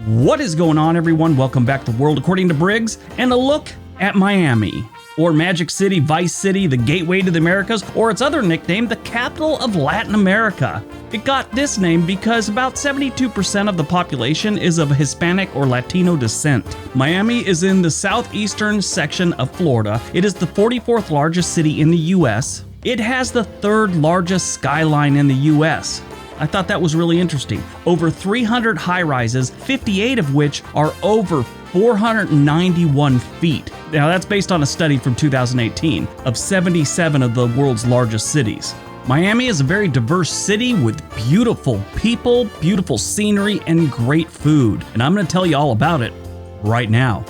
What is going on, everyone? Welcome back to World According to Briggs and a look at Miami, or Magic City, Vice City, the gateway to the Americas, or its other nickname, the capital of Latin America. It got this name because about 72% of the population is of Hispanic or Latino descent. Miami is in the southeastern section of Florida. It is the 44th largest city in the U.S. It has the third largest skyline in the U.S. I thought that was really interesting. Over 300 high-rises, 58 of which are over 491 feet. Now that's based on a study from 2018 of 77 of the world's largest cities. Miami is a very diverse city with beautiful people, beautiful scenery, and great food. And I'm going to tell you all about it right now.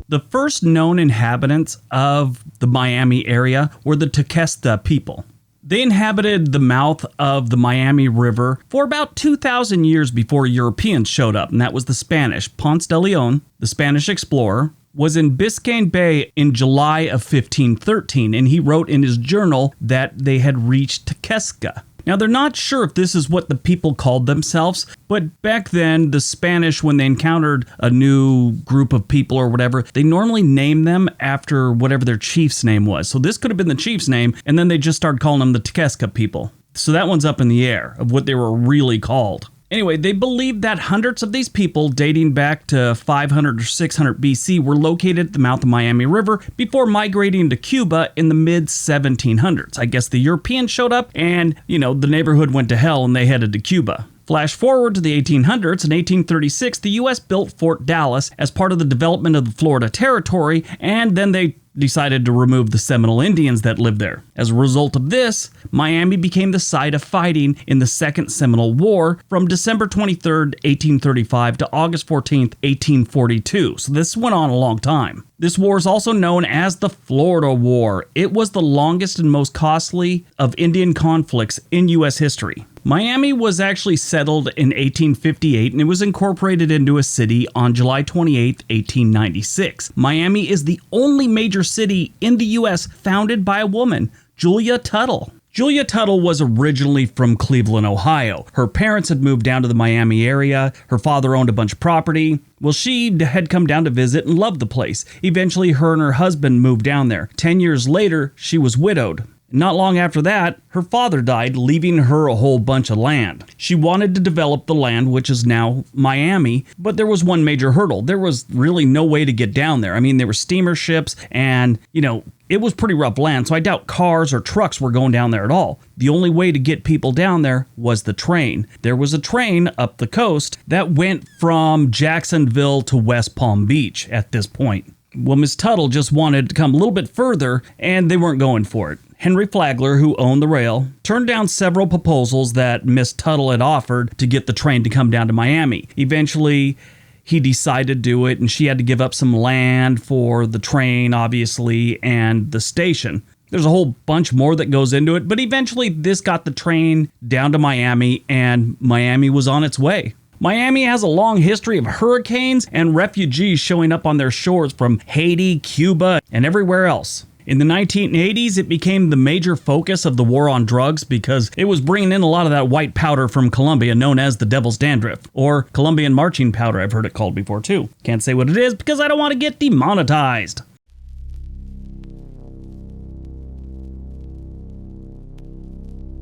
The first known inhabitants of the Miami area were the Tequesta people. They inhabited the mouth of the Miami River for about 2,000 years before Europeans showed up, and that was the Spanish. Ponce de Leon, the Spanish explorer, was in Biscayne Bay in July of 1513, and he wrote in his journal that they had reached Tequesca. Now, they're not sure if this is what the people called themselves, but back then, the Spanish, when they encountered a new group of people or whatever, they normally named them after whatever their chief's name was. So this could have been the chief's name, and then they just started calling them the Tequesca people. So that one's up in the air of what they were really called. Anyway, they believed that hundreds of these people, dating back to 500 or 600 BC, were located at the mouth of the Miami River before migrating to Cuba in the mid-1700s. I guess the Europeans showed up and, the neighborhood went to hell and they headed to Cuba. Flash forward to the 1800s. In 1836, the U.S. built Fort Dallas as part of the development of the Florida Territory, and then they decided to remove the Seminole Indians that lived there. As a result of this, Miami became the site of fighting in the Second Seminole War from December 23rd, 1835 to August 14th, 1842. So this went on a long time. This war is also known as the Florida War. It was the longest and most costly of Indian conflicts in U.S. history. Miami was actually settled in 1858 and it was incorporated into a city on July 28, 1896. Miami is the only major city in the U.S. founded by a woman, Julia Tuttle. Julia Tuttle was originally from Cleveland, Ohio. Her parents had moved down to the Miami area. Her father owned a bunch of property. Well, she had come down to visit and loved the place. Eventually, her and her husband moved down there. 10 years later, she was widowed. Not long after that, her father died, leaving her a whole bunch of land. She wanted to develop the land, which is now Miami, but there was one major hurdle. There was really no way to get down there. I mean, there were steamer ships and, it was pretty rough land, so I doubt cars or trucks were going down there at all. The only way to get people down there was the train. There was a train up the coast that went from Jacksonville to West Palm Beach at this point. Well, Miss Tuttle just wanted to come a little bit further, and they weren't going for it. Henry Flagler, who owned the rail, turned down several proposals that Miss Tuttle had offered to get the train to come down to Miami. Eventually, he decided to do it, and she had to give up some land for the train, obviously, and the station. There's a whole bunch more that goes into it, but eventually this got the train down to Miami, and Miami was on its way. Miami has a long history of hurricanes and refugees showing up on their shores from Haiti, Cuba, and everywhere else. In the 1980s, it became the major focus of the war on drugs because it was bringing in a lot of that white powder from Colombia known as the Devil's Dandruff, or Colombian marching powder. I've heard it called before too. Can't say what it is because I don't want to get demonetized.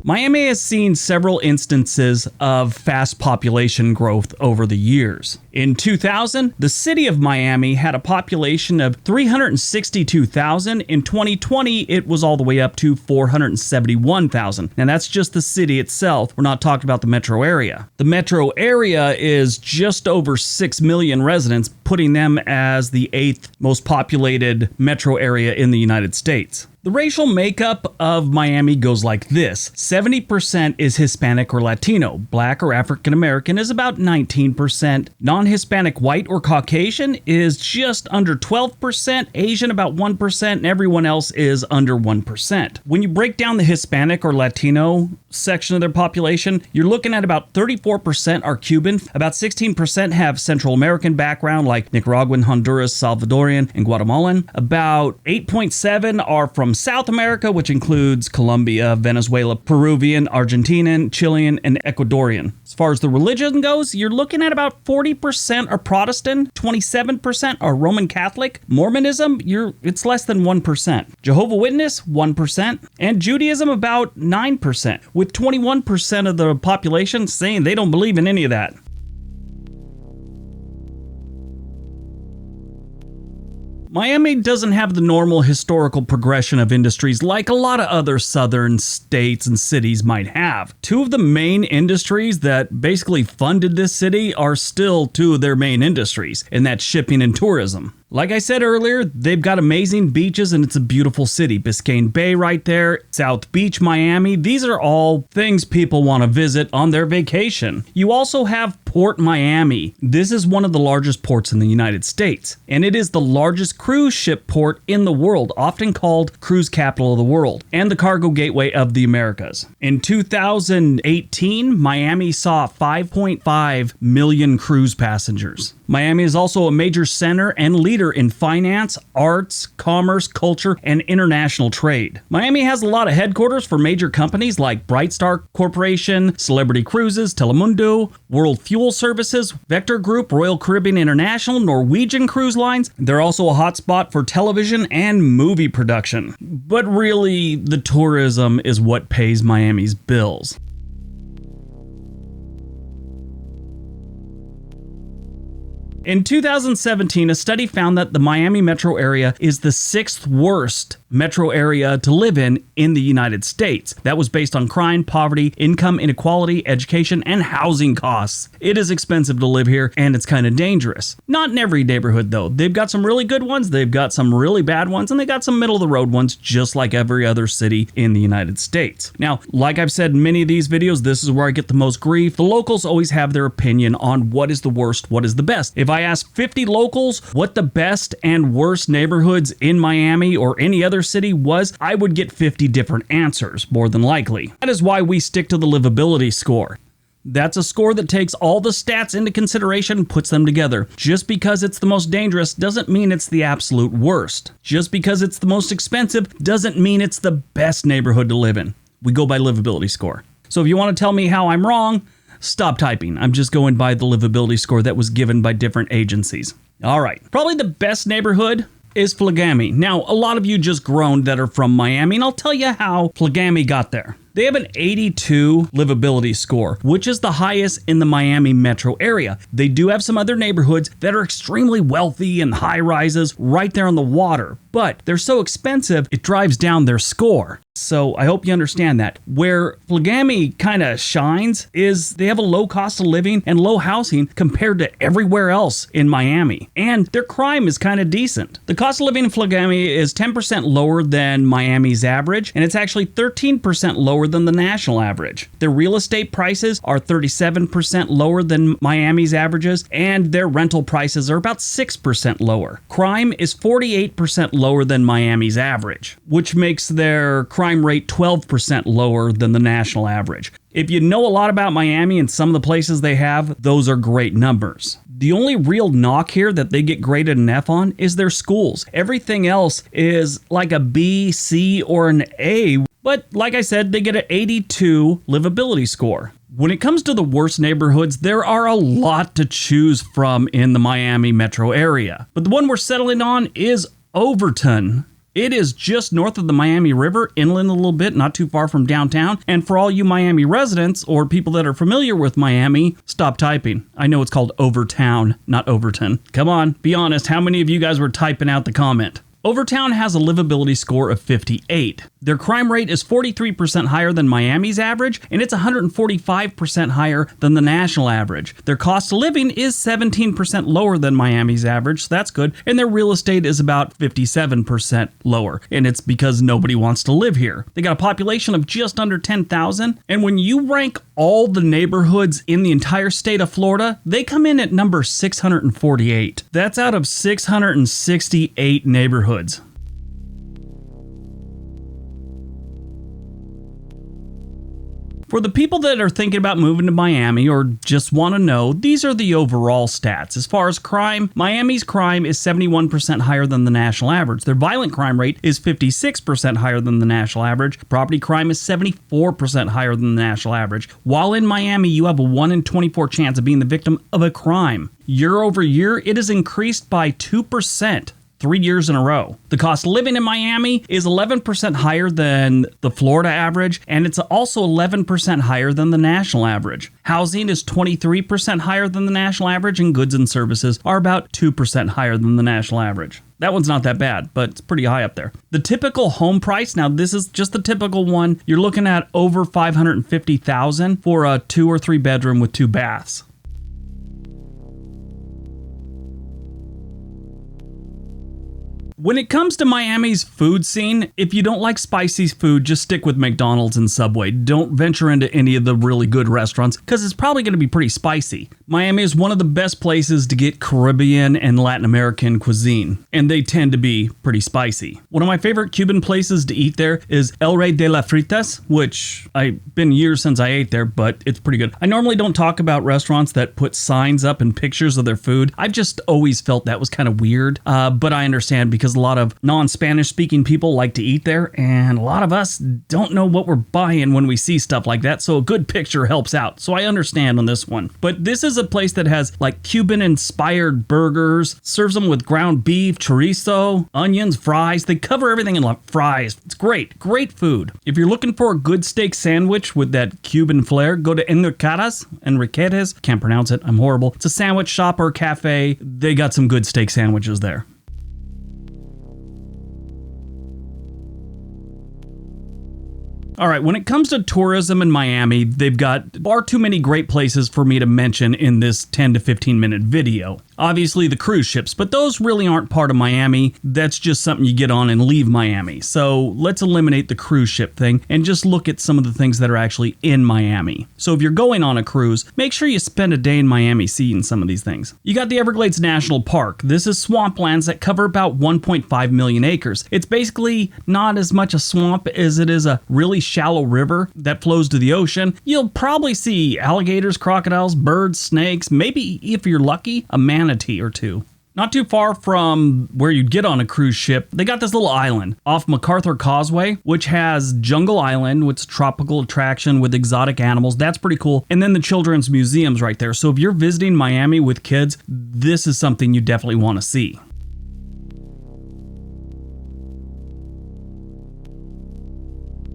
Miami has seen several instances of fast population growth over the years. In 2000, the city of Miami had a population of 362,000. In 2020, it was all the way up to 471,000. Now that's just the city itself. We're not talking about the metro area. The metro area is just over 6 million residents, putting them as the 8th most populated metro area in the United States. The racial makeup of Miami goes like this. 70% is Hispanic or Latino. Black or African American is about 19%. Non non-Hispanic white or Caucasian is just under 12%, Asian about 1%, and everyone else is under 1%. When you break down the Hispanic or Latino section of their population, you're looking at about 34% are Cuban, about 16% have Central American background like Nicaraguan, Honduras, Salvadorian, and Guatemalan. About 8.7 are from South America, which includes Colombia, Venezuela, Peruvian, Argentinian, Chilean, and Ecuadorian. As far as the religion goes, you're looking at about 40% are Protestant, 27% are Roman Catholic. Mormonism, it's less than 1%. Jehovah's Witness, 1%. And Judaism, about 9%, with 21% of the population saying they don't believe in any of that. Miami doesn't have the normal historical progression of industries like a lot of other southern states and cities might have. Two of the main industries that basically funded this city are still two of their main industries, and that's shipping and tourism. Like I said earlier, they've got amazing beaches and it's a beautiful city. Biscayne Bay right there, South Beach, Miami. These are all things people want to visit on their vacation. You also have Port Miami. This is one of the largest ports in the United States, and it is the largest cruise ship port in the world, often called cruise capital of the world, and the cargo gateway of the Americas. In 2018, Miami saw 5.5 million cruise passengers. Miami is also a major center and leader in finance, arts, commerce, culture, and international trade. Miami has a lot of headquarters for major companies like Bright Star Corporation, Celebrity Cruises, Telemundo, World Fuel Services, Vector Group, Royal Caribbean International, Norwegian Cruise Lines. They're also a hotspot for television and movie production. But really, the tourism is what pays Miami's bills. In 2017, a study found that the Miami metro area is the 6th worst metro area to live in the United States. That was based on crime, poverty, income inequality, education, and housing costs. It is expensive to live here, and it's kind of dangerous. Not in every neighborhood, though. They've got some really good ones, they've got some really bad ones, and they got some middle-of-the-road ones, just like every other city in the United States. Now, like I've said in many of these videos, this is where I get the most grief. The locals always have their opinion on what is the worst, what is the best. If I ask 50 locals what the best and worst neighborhoods in Miami or any other city was, I would get 50 different answers, more than likely. That is why we stick to the livability score. That's a score that takes all the stats into consideration and puts them together. Just because it's the most dangerous doesn't mean it's the absolute worst. Just because it's the most expensive doesn't mean it's the best neighborhood to live in. We go by livability score. So if you want to tell me how I'm wrong, stop typing. I'm just going by the livability score that was given by different agencies. All right. Probably the best neighborhood is Flagami. Now, a lot of you just groaned that are from Miami, and I'll tell you how Flagami got there. They have an 82 livability score, which is the highest in the Miami metro area. They do have some other neighborhoods that are extremely wealthy and high rises right there on the water, but they're so expensive, it drives down their score. So I hope you understand that. Where Flagami kind of shines is they have a low cost of living and low housing compared to everywhere else in Miami. And their crime is kind of decent. The cost of living in Flagami is 10% lower than Miami's average, and it's actually 13% lower than the national average. Their real estate prices are 37% lower than Miami's averages, and their rental prices are about 6% lower. Crime is 48% lower than Miami's average, which makes their crime rate 12% lower than the national average. If you know a lot about Miami and some of the places they have, those are great numbers. The only real knock here that they get graded an F on is their schools. Everything else is like a B, C, or an A, but like I said, they get an 82 livability score. When it comes to the worst neighborhoods, there are a lot to choose from in the Miami metro area. But the one we're settling on is Overton. It is just north of the Miami River, inland a little bit, not too far from downtown. And for all you Miami residents or people that are familiar with Miami, stop typing. I know it's called Overtown, not Overton. Come on, be honest. How many of you guys were typing out the comment? Overtown has a livability score of 58. Their crime rate is 43% higher than Miami's average, and it's 145% higher than the national average. Their cost of living is 17% lower than Miami's average, so that's good, and their real estate is about 57% lower, and it's because nobody wants to live here. They got a population of just under 10,000, and when you rank all the neighborhoods in the entire state of Florida, they come in at number 648. That's out of 668 neighborhoods. For the people that are thinking about moving to Miami or just want to know, these are the overall stats. As far as crime, Miami's crime is 71% higher than the national average. Their violent crime rate is 56% higher than the national average. Property crime is 74% higher than the national average. While in Miami, you have a 1 in 24 chance of being the victim of a crime. Year over year, it has increased by 2%. 3 years in a row. The cost of living in Miami is 11% higher than the Florida average, and it's also 11% higher than the national average. Housing is 23% higher than the national average, and goods and services are about 2% higher than the national average. That one's not that bad, but it's pretty high up there. The typical home price, now this is just the typical one, you're looking at over $550,000 for a 2 or 3 bedroom with 2 baths. When it comes to Miami's food scene, if you don't like spicy food, just stick with McDonald's and Subway. Don't venture into any of the really good restaurants because it's probably going to be pretty spicy. Miami is one of the best places to get Caribbean and Latin American cuisine, and they tend to be pretty spicy. One of my favorite Cuban places to eat there is El Rey de las Fritas, which I've been years since I ate there, but it's pretty good. I normally don't talk about restaurants that put signs up and pictures of their food. I've just always felt that was kind of weird, but I understand because a lot of non-Spanish speaking people like to eat there, and a lot of us don't know what we're buying when we see stuff like that, so a good picture helps out. So I understand on this one. But this is a place that has like Cuban-inspired burgers, serves them with ground beef, chorizo, onions, fries. They cover everything in like fries. It's great. Great food. If you're looking for a good steak sandwich with that Cuban flair, go to Enriqueta's. Can't pronounce it. I'm horrible. It's a sandwich shop or cafe. They got some good steak sandwiches there. All right, when it comes to tourism in Miami, they've got far too many great places for me to mention in this 10 to 15 minute video. Obviously the cruise ships, but those really aren't part of Miami. That's just something you get on and leave Miami. So let's eliminate the cruise ship thing and just look at some of the things that are actually in Miami. So if you're going on a cruise, make sure you spend a day in Miami seeing some of these things. You got the Everglades National Park. This is swamplands that cover about 1.5 million acres. It's basically not as much a swamp as it is a really shallow river that flows to the ocean. You'll probably see alligators, crocodiles, birds, snakes, maybe if you're lucky, a manatee or two. Not too far from where you'd get on a cruise ship, they got this little island off MacArthur Causeway, which has Jungle Island, which is a tropical attraction with exotic animals. That's pretty cool. And then the Children's Museum's right there. So if you're visiting Miami with kids, this is something you definitely want to see.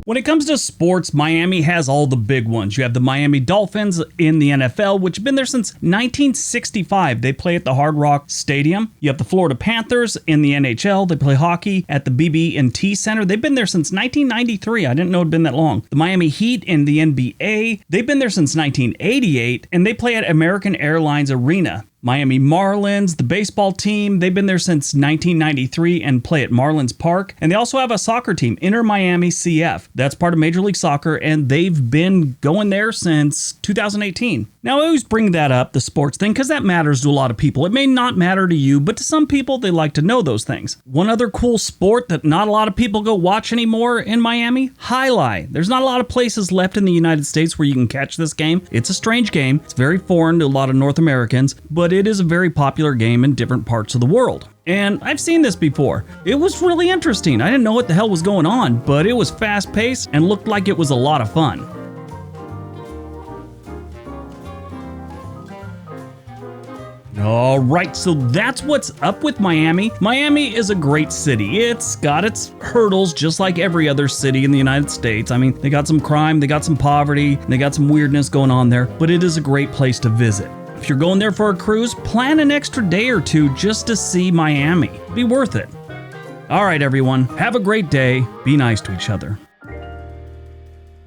When it comes to sports, Miami has all the big ones. You have the Miami Dolphins in the NFL, which have been there since 1965. They play at the Hard Rock Stadium. You have the Florida Panthers in the NHL. They play hockey at the BB&T Center. They've been there since 1993. I didn't know it'd been that long. The Miami Heat in the NBA. They've been there since 1988, and they play at American Airlines Arena. Miami Marlins, the baseball team, they've been there since 1993 and play at Marlins Park. And they also have a soccer team, Inter Miami CF. That's part of Major League Soccer, and they've been going there since 2018. Now, I always bring that up, the sports thing, because that matters to a lot of people. It may not matter to you, but to some people, they like to know those things. One other cool sport that not a lot of people go watch anymore in Miami, Highlight. There's not a lot of places left in the United States where you can catch this game. It's a strange game. It's very foreign to a lot of North Americans, but it is a very popular game in different parts of the world. And I've seen this before. It was really interesting. I didn't know what the hell was going on, but it was fast-paced and looked like it was a lot of fun. All right, so that's what's up with Miami. Miami is a great city. It's got its hurdles just like every other city in the United States. I mean, they got some crime, they got some poverty, they got some weirdness going on there, but it is a great place to visit. If you're going there for a cruise, plan an extra day or two just to see Miami. Be worth it. All right, everyone, have a great day. Be nice to each other.